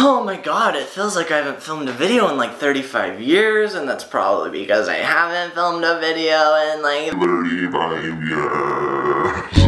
Oh my god, it feels like I haven't filmed a video in like 35 years, and that's probably because I haven't filmed a video in like 35 years.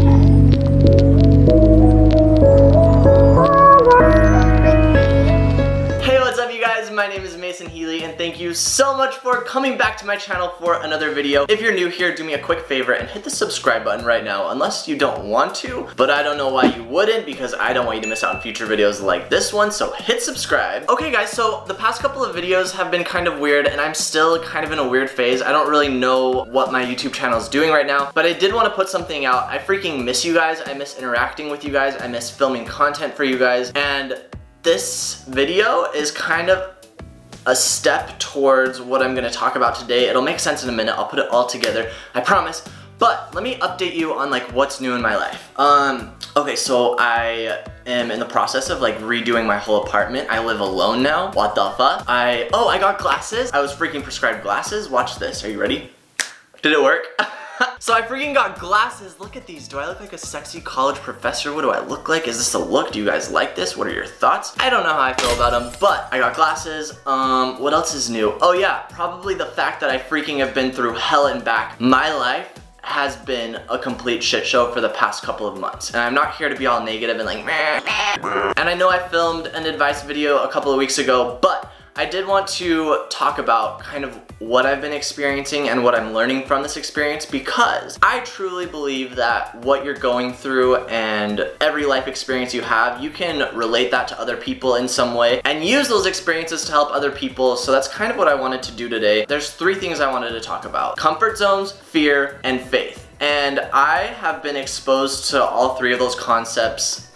My name is Mason Healy, and thank you so much for coming back to my channel for another video. If you're new here, do me a quick favor and hit the subscribe button right now, unless you don't want to, but I don't know why you wouldn't, because I don't want you to miss out on future videos like this one, so hit subscribe. Okay guys, so the past couple of videos have been kind of weird, and I'm still kind of in a weird phase. I don't really know what my YouTube channel is doing right now, but I did want to put something out. I freaking miss you guys. I miss interacting with you guys. I miss filming content for you guys, and this video is kind of a step towards what I'm gonna talk about today. It'll make sense in a minute. I'll put it all together, I promise. But let me update you on like what's new in my life. Okay, so I am in the process of like redoing my whole apartment. I live alone now. What the fuck? I got glasses. I was freaking prescribed glasses. Watch this. Are you ready? Did it work? So I freaking got glasses. Look at these. Do I look like a sexy college professor? What do I look like? Is this a look? Do you guys like this? What are your thoughts? I don't know how I feel about them, but I got glasses. What else is new? Oh yeah, probably the fact that I freaking have been through hell and back. My life has been a complete shit show for the past couple of months. And I'm not here to be all negative and like, meh, meh. And I know I filmed an advice video a couple of weeks ago, but I did want to talk about kind of what I've been experiencing and what I'm learning from this experience, because I truly believe that what you're going through and every life experience you have, you can relate that to other people in some way and use those experiences to help other people. So that's kind of what I wanted to do today. There's three things I wanted to talk about: comfort zones, fear, and faith. And I have been exposed to all three of those concepts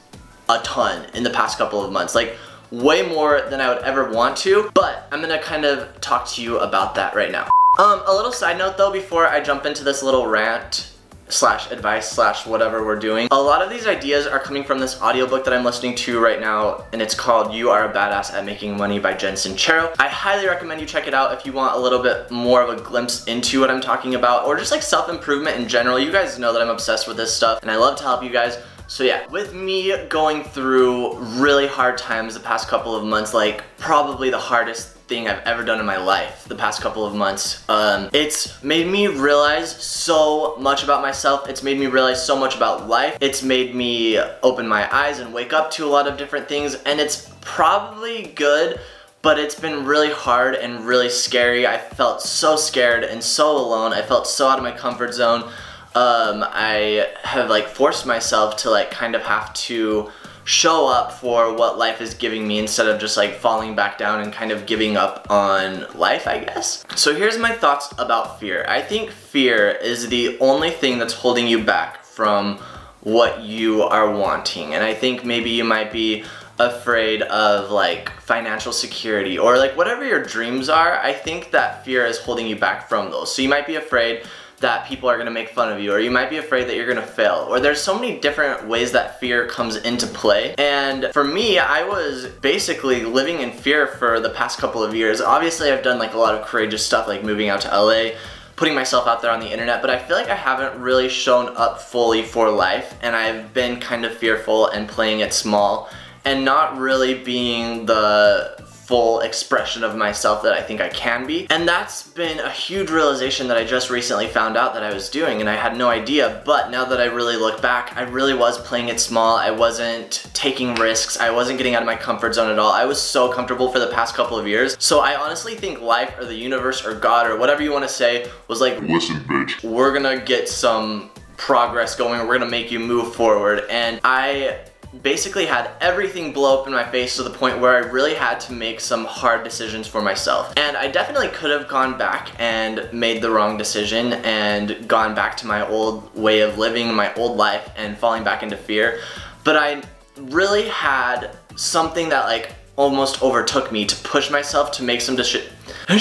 a ton in the past couple of months. Like, way more than I would ever want to, but I'm gonna kind of talk to you about that right now. A little side note though, before I jump into this little rant slash advice slash whatever we're doing, a lot of these ideas are coming from this audiobook that I'm listening to right now, and it's called You Are a Badass at Making Money by Jen Sincero. I highly recommend you check it out if you want a little bit more of a glimpse into what I'm talking about, or just like self-improvement in general. You guys know that I'm obsessed with this stuff, and I love to help you guys. So yeah, with me going through really hard times the past couple of months, like probably the hardest thing I've ever done in my life the past couple of months, it's made me realize so much about myself. It's made me realize so much about life. It's made me open my eyes and wake up to a lot of different things, and it's probably good, but it's been really hard and really scary. I felt so scared and so alone. I felt so out of my comfort zone. I have like forced myself to like kind of have to show up for what life is giving me instead of just like falling back down and kind of giving up on life, I guess. So here's my thoughts about fear. I think fear is the only thing that's holding you back from what you are wanting. And I think maybe you might be afraid of like financial security or like whatever your dreams are. I think that fear is holding you back from those. So you might be afraid that people are gonna make fun of you, or you might be afraid that you're gonna fail, or there's so many different ways that fear comes into play. And for me, I was basically living in fear for the past couple of years. Obviously, I've done like a lot of courageous stuff, like moving out to LA, putting myself out there on the internet, but I feel like I haven't really shown up fully for life, and I've been kind of fearful and playing it small and not really being the full expression of myself that I think I can be. And that's been a huge realization that I just recently found out that I was doing, and I had no idea. But now that I really look back, I really was playing it small. I wasn't taking risks. I wasn't getting out of my comfort zone at all. I was so comfortable for the past couple of years. So I honestly think life or the universe or God or whatever you want to say was like, listen bitch, we're gonna get some progress going. We're gonna make you move forward. And I basically had everything blow up in my face to the point where I really had to make some hard decisions for myself. And I definitely could have gone back and made the wrong decision and gone back to my old way of living, my old life, and falling back into fear. But I really had something that like almost overtook me to push myself to make some decisions. I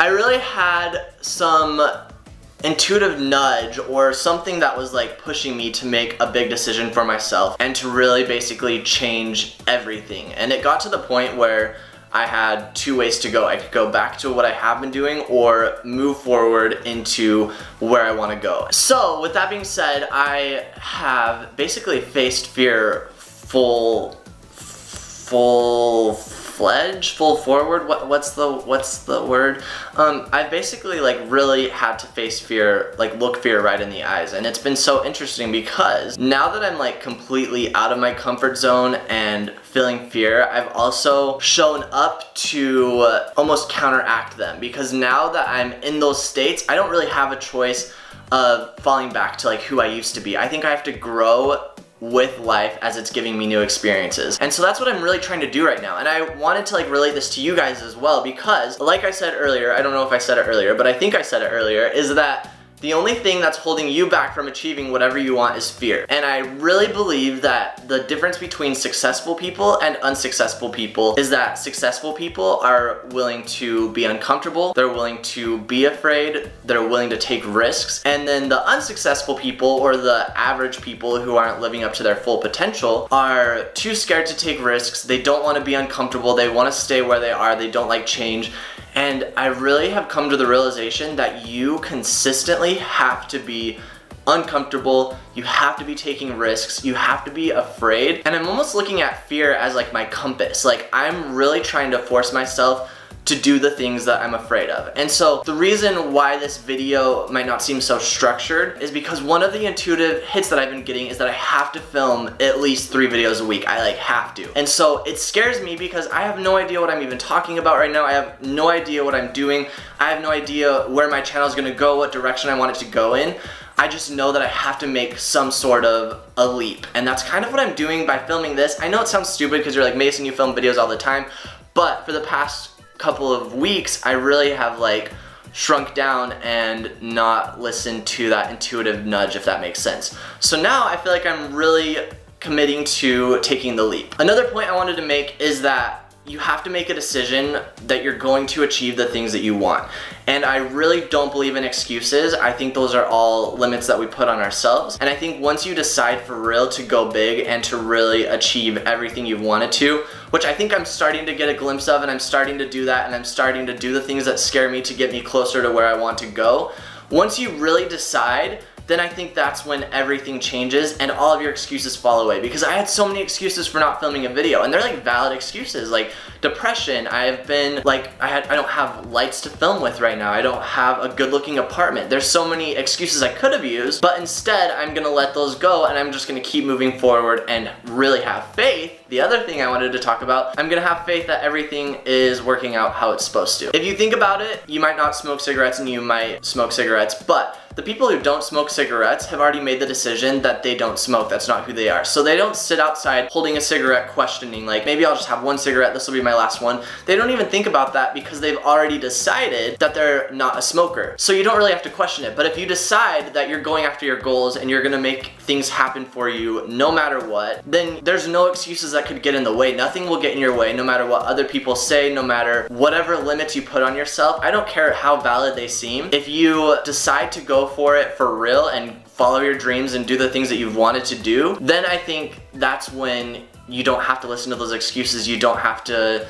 really had some intuitive nudge or something that was like pushing me to make a big decision for myself and to really basically change everything. And it got to the point where I had two ways to go. I could go back to what I have been doing or move forward into where I want to go. So with that being said, I have basically faced fear full forward, what's the word? I basically like really had to face fear, like look fear right in the eyes, and it's been so interesting because now that I'm like completely out of my comfort zone and feeling fear, I've also shown up to almost counteract them, because now that I'm in those states, I don't really have a choice of falling back to like who I used to be. I think I have to grow with life as it's giving me new experiences. And so that's what I'm really trying to do right now. And I wanted to like relate this to you guys as well, because like I said earlier, I don't know if I said it earlier, but I think I said it earlier, is that the only thing that's holding you back from achieving whatever you want is fear. And I really believe that the difference between successful people and unsuccessful people is that successful people are willing to be uncomfortable, they're willing to be afraid, they're willing to take risks. And then the unsuccessful people, or the average people who aren't living up to their full potential, are too scared to take risks, they don't want to be uncomfortable, they want to stay where they are, they don't like change. And I really have come to the realization that you consistently have to be uncomfortable, you have to be taking risks, you have to be afraid. And I'm almost looking at fear as like my compass. Like I'm really trying to force myself to do the things that I'm afraid of. And so the reason why this video might not seem so structured is because one of the intuitive hits that I've been getting is that I have to film at least 3 videos a week. I like have to. And so it scares me because I have no idea what I'm even talking about right now. I have no idea what I'm doing. I have no idea where my channel is gonna go, what direction I want it to go in. I just know that I have to make some sort of a leap. And that's kind of what I'm doing by filming this. I know it sounds stupid because you're like, Mason, you film videos all the time. But for the past couple of weeks, I really have like shrunk down and not listened to that intuitive nudge, if that makes sense. So now I feel like I'm really committing to taking the leap. Another point I wanted to make is that you have to make a decision that you're going to achieve the things that you want. And I really don't believe in excuses. I think those are all limits that we put on ourselves. And I think once you decide for real to go big and to really achieve everything you've wanted to, which I think I'm starting to get a glimpse of, and I'm starting to do that, and I'm starting to do the things that scare me to get me closer to where I want to go. Once you really decide, then I think that's when everything changes and all of your excuses fall away. Because I had so many excuses for not filming a video, and they're like valid excuses, like depression. I've been like, I don't have lights to film with right now. I don't have a good looking apartment. There's so many excuses I could have used, but instead I'm gonna let those go, and I'm just gonna keep moving forward and really have faith. The other thing I wanted to talk about, I'm gonna have faith that everything is working out how it's supposed to. If you think about it, you might not smoke cigarettes and you might smoke cigarettes, but the people who don't smoke cigarettes have already made the decision that they don't smoke. That's not who they are. So they don't sit outside holding a cigarette questioning, like, maybe I'll just have one cigarette, this will be my last one. They don't even think about that because they've already decided that they're not a smoker. So you don't really have to question it. But if you decide that you're going after your goals and you're gonna make things happen for you no matter what, then there's no excuses that could get in the way. Nothing will get in your way, no matter what other people say, no matter whatever limits you put on yourself. I don't care how valid they seem. If you decide to go for it for real and follow your dreams and do the things that you've wanted to do, then I think that's when you don't have to listen to those excuses. You don't have to,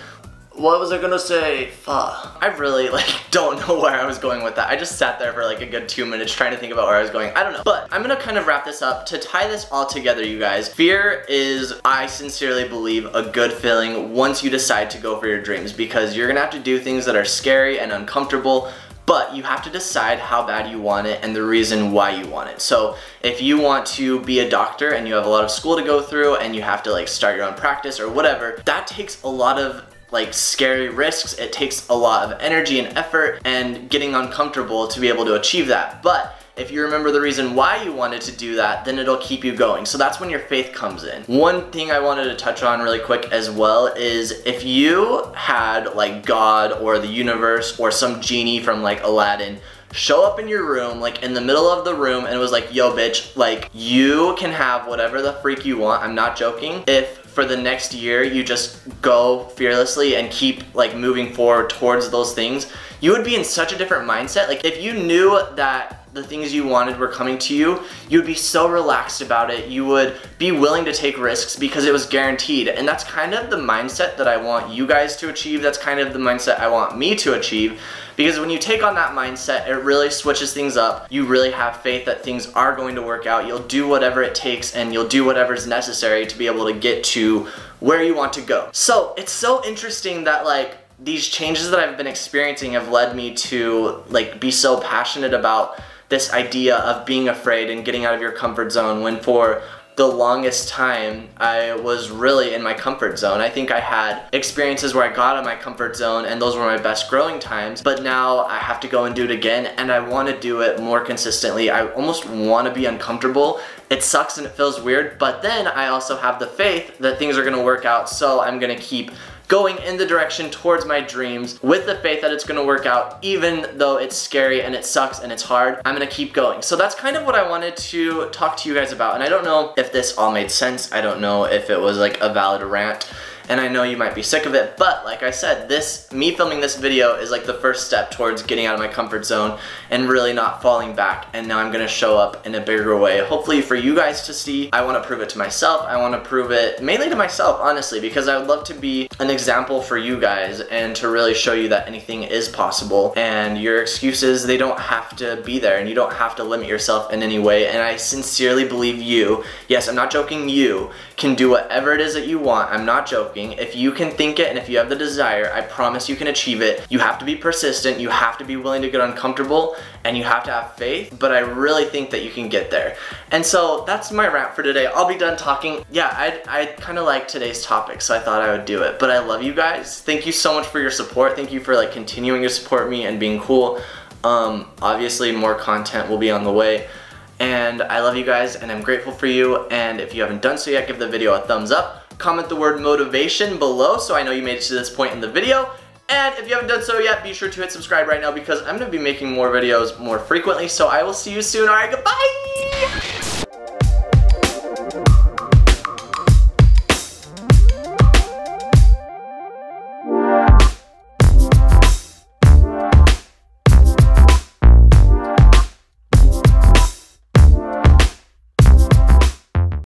what was I gonna say? I really don't know where I was going with that. I just sat there for like a good 2 minutes trying to think about where I was going. I don't know. But I'm gonna kind of wrap this up. To tie this all together, you guys, fear is, I sincerely believe, a good feeling once you decide to go for your dreams, because you're gonna have to do things that are scary and uncomfortable, but you have to decide how bad you want it and the reason why you want it. So if you want to be a doctor and you have a lot of school to go through and you have to like start your own practice or whatever, that takes a lot of like scary risks. It takes a lot of energy and effort and getting uncomfortable to be able to achieve that. But if you remember the reason why you wanted to do that, then it'll keep you going. So that's when your faith comes in. One thing I wanted to touch on really quick as well is if you had like God or the universe or some genie from like Aladdin show up in your room, like in the middle of the room, and it was like, yo bitch, like you can have whatever the freak you want, I'm not joking, if for the next year you just go fearlessly and keep like moving forward towards those things, you would be in such a different mindset. Like if you knew that the things you wanted were coming to you, you would be so relaxed about it. You would be willing to take risks because it was guaranteed. And that's kind of the mindset that I want you guys to achieve. That's kind of the mindset I want me to achieve. Because when you take on that mindset, it really switches things up. You really have faith that things are going to work out. You'll do whatever it takes and you'll do whatever's necessary to be able to get to where you want to go. So it's so interesting that like these changes that I've been experiencing have led me to like be so passionate about this idea of being afraid and getting out of your comfort zone, when for the longest time I was really in my comfort zone. I think I had experiences where I got out of my comfort zone and those were my best growing times, but now I have to go and do it again, and I want to do it more consistently. I almost want to be uncomfortable. It sucks and it feels weird, but then I also have the faith that things are going to work out, so I'm going to keep going in the direction towards my dreams with the faith that it's gonna work out, even though it's scary and it sucks and it's hard. I'm gonna keep going. So that's kind of what I wanted to talk to you guys about. And I don't know if this all made sense. I don't know if it was like a valid rant. And I know you might be sick of it, but like I said, me filming this video is like the first step towards getting out of my comfort zone and really not falling back. And now I'm gonna show up in a bigger way, hopefully for you guys to see. I wanna prove it to myself. I wanna prove it mainly to myself, honestly, because I would love to be an example for you guys and to really show you that anything is possible. And your excuses, they don't have to be there, and you don't have to limit yourself in any way. And I sincerely believe you, yes, I'm not joking, you can do whatever it is that you want. I'm not joking. If you can think it and if you have the desire, I promise you can achieve it. You have to be persistent, you have to be willing to get uncomfortable, and you have to have faith, but I really think that you can get there. And so that's my rant for today. I'll be done talking. Yeah, I kind of like today's topic, so I thought I would do it. But I love you guys. Thank you so much for your support. Thank you for like continuing to support me and being cool. Obviously more content will be on the way. And I love you guys and I'm grateful for you. And if you haven't done so yet, give the video a thumbs up. Comment the word motivation below so I know you made it to this point in the video. And if you haven't done so yet, be sure to hit subscribe right now because I'm going to be making more videos more frequently. So I will see you soon. Alright, goodbye!